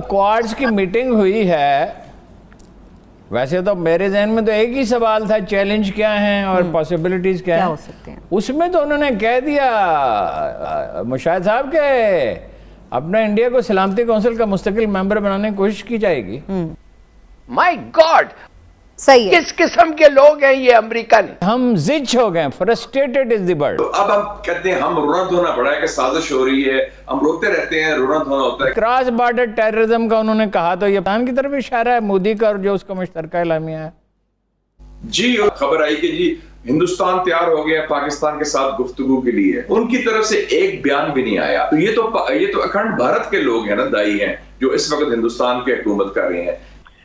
Quartz की meeting हुई है, वैसे तो मेरे जहन में तो एक ही सवाल था, चैलेंज क्या हैं और पॉसिबिलिटीज क्या हो सकते हैं। उसमें तो उन्होंने कह दिया मुशाहिद साहब के अपना इंडिया को सलामती कौंसिल का मुस्तकिल मेंबर बनाने की कोशिश की जाएगी। माय गॉड, सही है। किस किस्म के लोग हैं ये अमेरिकन। हम जिच हो गए, फ्रस्ट्रेटेड इज द वर्ड। तो अब हम कहते हैं हम रोना धोना पड़ा है कि साजिश हो रही है, हम रोते रहते हैं, रोना धोना होता है। क्रॉस बॉर्डर टेररिज्म का उन्होंने कहा तो ये पाकिस्तान की तरफ इशारा है, मोदी का और जो उसका मुश्तरका एलामिया है। जी, और खबर आई कि जी हिंदुस्तान तैयार हो गया पाकिस्तान के साथ गुफ्तगू के लिए, उनकी तरफ से एक बयान भी नहीं आया। तो ये तो अखंड भारत के लोग हैं ना, दाई हैं, जो इस वक्त हिंदुस्तान की हुकूमत कर रहे हैं।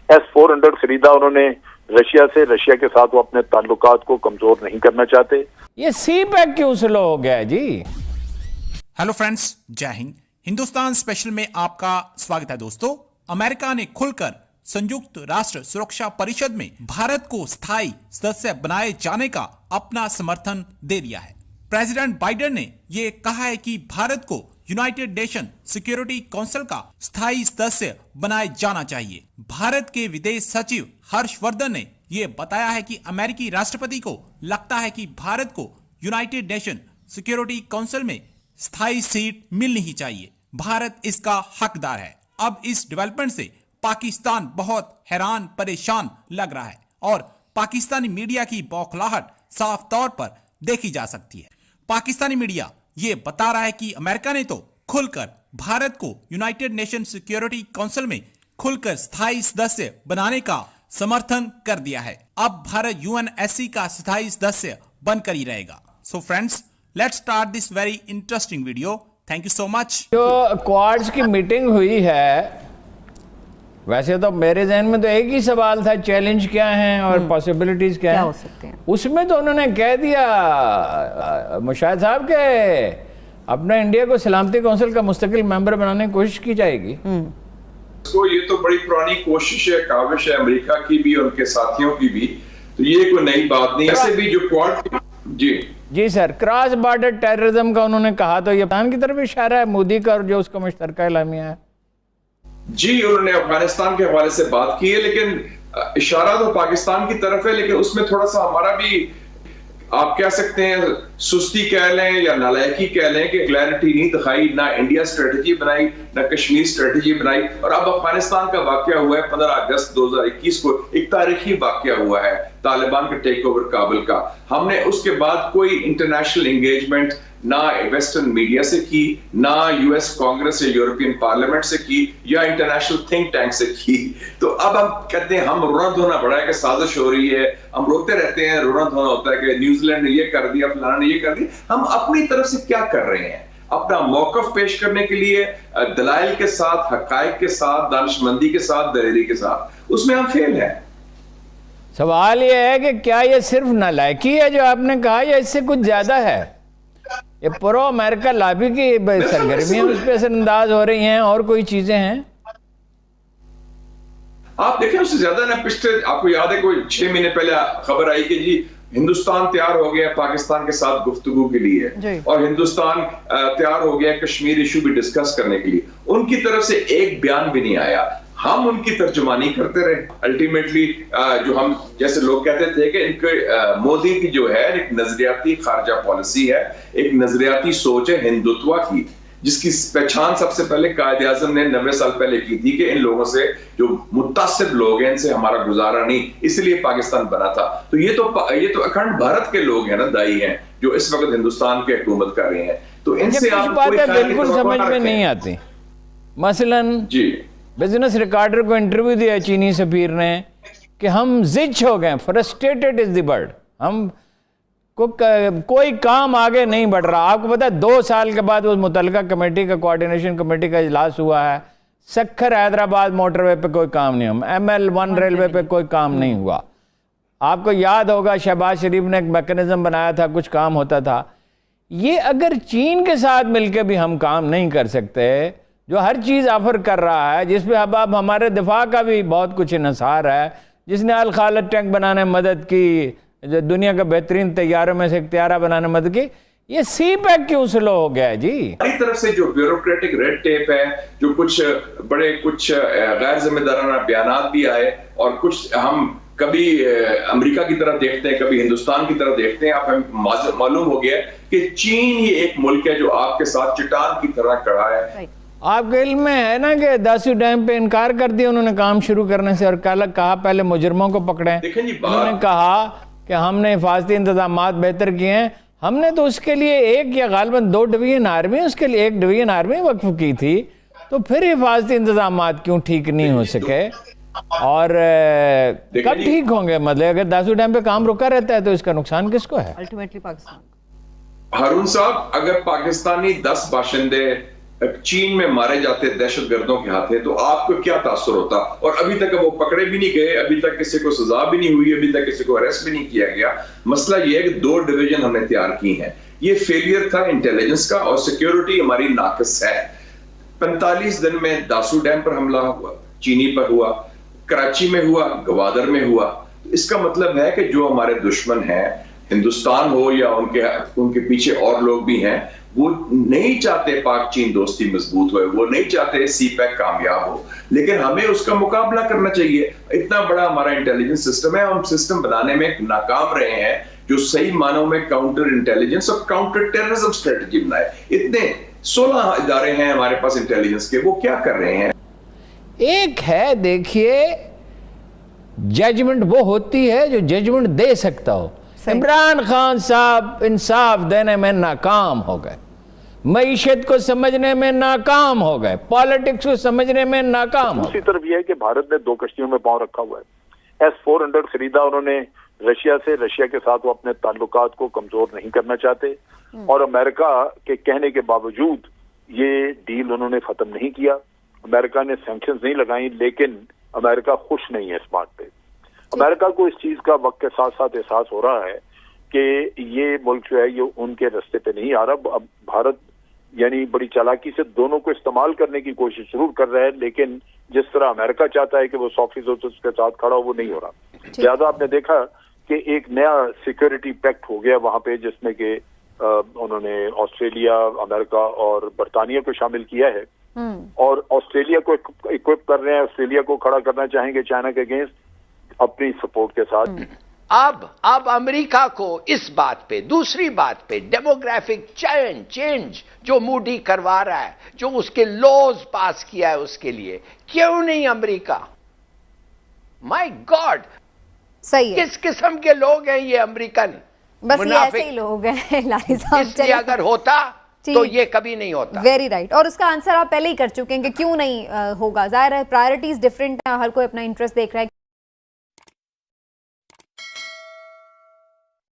S-400 खरीदा उन्होंने रशिया से, रशिया के साथ वो अपने ताल्लुकात को कमजोर नहीं करना चाहते। ये सी पैक क्यों स्लो हो गया है जी? हेलो फ्रेंड्स, जय हिंद। हिंदुस्तान स्पेशल में आपका स्वागत है दोस्तों। अमेरिका ने खुलकर संयुक्त राष्ट्र सुरक्षा परिषद में भारत को स्थायी सदस्य बनाए जाने का अपना समर्थन दे दिया है। प्रेसिडेंट बाइडेन ने ये कहा है कि भारत को यूनाइटेड नेशन सिक्योरिटी काउंसिल का स्थायी सदस्य बनाए जाना चाहिए। भारत के विदेश सचिव हर्षवर्धन ने ये बताया है कि अमेरिकी राष्ट्रपति को लगता है कि भारत को यूनाइटेड नेशन सिक्योरिटी काउंसिल में स्थायी सीट मिलनी ही चाहिए। भारत इसका हकदार है। अब इस डेवलपमेंट से पाकिस्तान बहुत हैरान परेशान लग रहा है और पाकिस्तानी मीडिया की बौखलाहट साफ तौर पर देखी जा सकती है। पाकिस्तानी मीडिया ये बता रहा है कि अमेरिका ने तो खुलकर भारत को यूनाइटेड नेशन सिक्योरिटी काउंसिल में खुलकर स्थायी सदस्य बनाने का समर्थन कर दिया है। अब भारत UNSC का स्थायी सदस्य बनकर ही रहेगा। So friends, let's start this very interesting video. Thank you so much. जो क्वाड्स की मीटिंग हुई है, वैसे तो मेरे जहन में तो एक ही सवाल था, चैलेंज क्या हैं और पॉसिबिलिटीज क्या हो सकते हैं। उसमें तो उन्होंने कह दिया मुशाहिद साहब के अपना इंडिया को सलामती कौंसिल का मुस्तकिल मेंबर बनाने की कोशिश की जाएगी। तो ये तो बड़ी पुरानी कोशिश है, काविश है अमेरिका की भी और उनके साथियों की भी, तो ये कोई नई बात नहीं। ऐसे भी जो क्वाड जी सर, क्रॉस बॉर्डर टेररिज्म का उन्होंने कहा तो ये पाकिस्तान की तरफ इशारा है, मोदी का और जो उसका मुश्तरका एलामिया है। जी, उन्होंने अफगानिस्तान के हवाले से बात की है, लेकिन इशारा तो पाकिस्तान की तरफ है, लेकिन उसमें थोड़ा सा हमारा भी आप कह सकते हैं सुस्ती कह लें या नालायकी कह लें कि क्लैरिटी नहीं दिखाई, ना इंडिया स्ट्रेटजी बनाई, ना कश्मीर स्ट्रेटजी बनाई। और अब अफगानिस्तान का वाकया हुआ है 15 अगस्त 2021 को, एक तारीखी वाकया हुआ है तालिबान के टेक ओवर काबुल का। हमने उसके बाद कोई इंटरनेशनल एंगेजमेंट ना वेस्टर्न मीडिया से की, ना US कांग्रेस या यूरोपियन पार्लियामेंट से की, या इंटरनेशनल थिंक टैंक से की। तो अब हम कहते हैं हम रोना धोना पड़ा है कि साजिश हो रही है, हम रोते रहते हैं, रोना धोना होता है कि न्यूजीलैंड ने ये कर दिया, फलाना ने ये कर दिया। हम अपनी तरफ से क्या कर रहे हैं? अपना मौकफ पेश करने के लिए दलाइल के साथ, हकायक के साथ, दानिशमंदी के साथ, दलेरी के साथ, उसमें हम फेल हैं। सवाल ये है कि क्या ये सिर्फ नालायकी है जो आपने कहा, या इससे कुछ ज्यादा है? ये प्रो अमेरिका लॉबी की सरगर्मियां उस पर असरअंदाज हो रही हैं और कोई चीजें हैं? आप देखें उससे ज्यादा ना, पिछले आपको याद है कोई 6 महीने पहले खबर आई कि जी हिंदुस्तान तैयार हो गया पाकिस्तान के साथ गुफ्तगू के लिए, और हिंदुस्तान तैयार हो गया कश्मीर इशू भी डिस्कस करने के लिए। उनकी तरफ से एक बयान भी नहीं आया, हम उनकी तर्जुमानी करते रहे। अल्टीमेटली जो हम जैसे लोग कहते थे कि इनके मोदी की जो है एक नजरियाती खारजा पॉलिसी है, एक नजरियाती सोच है हिंदुत्व की, जिसकी पहचान सबसे पहले कायदे आजम ने 90 साल पहले की थी कि इन लोगों से जो मुत्तासिब लोग हैं इनसे हमारा गुजारा नहीं, इसलिए पाकिस्तान बना था। तो ये तो अखंड भारत के लोग हैं ना, दाई हैं, जो इस वक्त हिंदुस्तान की हुकूमत कर रहे हैं। तो इनसे आप बातें बिल्कुल समझ में नहीं आती। मसलन जी बिजनेस रिकॉर्डर को इंटरव्यू दिया चीनी सफीर ने कि हम जिच हो गए, फ्रस्ट्रेटेड इज द वर्ड, हम को कोई काम आगे नहीं बढ़ रहा। आपको पता है 2 साल के बाद उस मुतलका कमेटी का, कोऑर्डिनेशन कमेटी का इजलास हुआ है, सक्खर हैदराबाद मोटरवे पे कोई काम नहीं हुआ, ML1 रेलवे पे कोई काम नहीं हुआ। आपको याद होगा शहबाज शरीफ ने एक मैकेनिज्म बनाया था, कुछ काम होता था। ये अगर चीन के साथ मिलकर भी हम काम नहीं कर सकते, जो हर चीज़ ऑफर कर रहा है, जिसमें अब हमारे दिफा का भी बहुत कुछ इन्हिसार है, जिसने अल खालिद टैंक बनाने में मदद की, जो दुनिया का बेहतरीन तैयारों में से एक तैयारा बनाने में मदद की, ये CPEC क्यों स्लो हो गया है जी? हमारी तरफ से जो ब्यूरोक्रेटिक रेड टेप है, जो कुछ गैर जिम्मेदाराना बयानात भी आए, और कुछ हम कभी अमेरिका की तरफ देखते हैं, कभी हिंदुस्तान की तरफ देखते हैं। आप हमें मालूम हो गया कि चीन ही एक मुल्क है जो आपके साथ चट्टान की तरह खड़ा है। आपके इल्म में है ना कि दासू डैम पे इनकार कर दिया उन्होंने काम शुरू करने से, और कहा पहले मुजरमों को पकड़ें। उन्होंने कहा कि हमने हिफाजती इंतजामात बेहतर किए हैं। हमने तो उसके लिए एक या गालिबन 2 डिवीजन आर्मी, उसके लिए 1 डिवीजन आर्मी वक्फ की थी, तो फिर हिफाजती इंतजामात क्यों ठीक नहीं हो सके? और कब ठीक होंगे? मतलब अगर दासू डैम पे काम रुका रहता है तो इसका नुकसान किसको है? अल्टीमेटली पाकिस्तान। हारून साहब, अगर पाकिस्तानी 10 बाशिंदे चीन में मारे जाते दहशतगर्दों के हाथे तो आपको क्या तासुर होता? और अभी तक वो पकड़े भी नहीं गए, अभी तक किसी को सजा भी नहीं हुई, अभी तक किसी को अरेस्ट भी नहीं किया गया। मसला ये है कि 2 डिवीजन हमने तैयार की हैं। ये फेलियर था इंटेलिजेंस का, और सिक्योरिटी हमारी नाकिस है। 45 दिन में दासू डैम पर हमला हुआ, चीनी पर हुआ, कराची में हुआ, गवादर में हुआ। इसका मतलब है कि जो हमारे दुश्मन हैं, हिंदुस्तान हो या उनके पीछे और लोग भी हैं, वो नहीं चाहते पाक चीन दोस्ती मजबूत हो, वो नहीं चाहते CPEC कामयाब हो, लेकिन हमें उसका मुकाबला करना चाहिए। इतना बड़ा हमारा इंटेलिजेंस सिस्टम है, हम सिस्टम बनाने में नाकाम रहे हैं जो सही मानों में काउंटर इंटेलिजेंस और काउंटर टेररिज्म स्ट्रेटजी बनाए। इतने 16 इदारे हैं हमारे पास इंटेलिजेंस के, वो क्या कर रहे हैं? एक है, देखिए, जजमेंट वो होती है जो जजमेंट दे सकता हो। इमरान खान साहब इंसाफ देने में नाकाम हो गए, मईशत को समझने में नाकाम हो गए, पॉलिटिक्स को समझने में नाकाम हो गए। दूसरी तरफ यह है कि भारत ने 2 कश्तियों में पांव रखा हुआ है। S-400 खरीदा उन्होंने रशिया से। रशिया के साथ वो अपने ताल्लुकात को कमजोर नहीं करना चाहते, और अमेरिका के कहने के बावजूद ये डील उन्होंने खत्म नहीं किया। अमेरिका ने सैंक्शंस नहीं लगाई, लेकिन अमेरिका खुश नहीं है इस बात पे। अमेरिका को इस चीज का वक्त के साथ साथ एहसास हो रहा है कि ये मुल्क जो है ये उनके रास्ते पे नहीं आ रहा। अब भारत यानी बड़ी चालाकी से दोनों को इस्तेमाल करने की कोशिश जरूर कर रहा है, लेकिन जिस तरह अमेरिका चाहता है कि वो 100% उसके साथ खड़ा हो, वो नहीं हो रहा। ज्यादा आपने देखा कि एक नया सिक्योरिटी पैक्ट हो गया वहां पे, जिसमें कि उन्होंने ऑस्ट्रेलिया, अमेरिका और बरतानिया को शामिल किया है, और ऑस्ट्रेलिया को इक्विप कर रहे हैं, ऑस्ट्रेलिया को खड़ा करना चाहेंगे चाइना के अगेंस्ट अपनी सपोर्ट के साथ। अब अमेरिका को इस बात पे, दूसरी बात पे, डेमोग्राफिक चेंज जो मूडी करवा रहा है, जो उसके लॉज पास किया है, उसके लिए क्यों नहीं अमेरिका? माय गॉड, सही है। किस किस्म के लोग हैं ये अमेरिकन? बस ये ऐसे ही लोग हैं लारी साहब। इसलिए अगर होता तो ये कभी नहीं होता। Very right. और उसका आंसर आप पहले ही कर चुके हैं कि क्यों नहीं होगा। जाहिर है प्रायोरिटीज डिफरेंट है, हर कोई अपना इंटरेस्ट देख रहा है।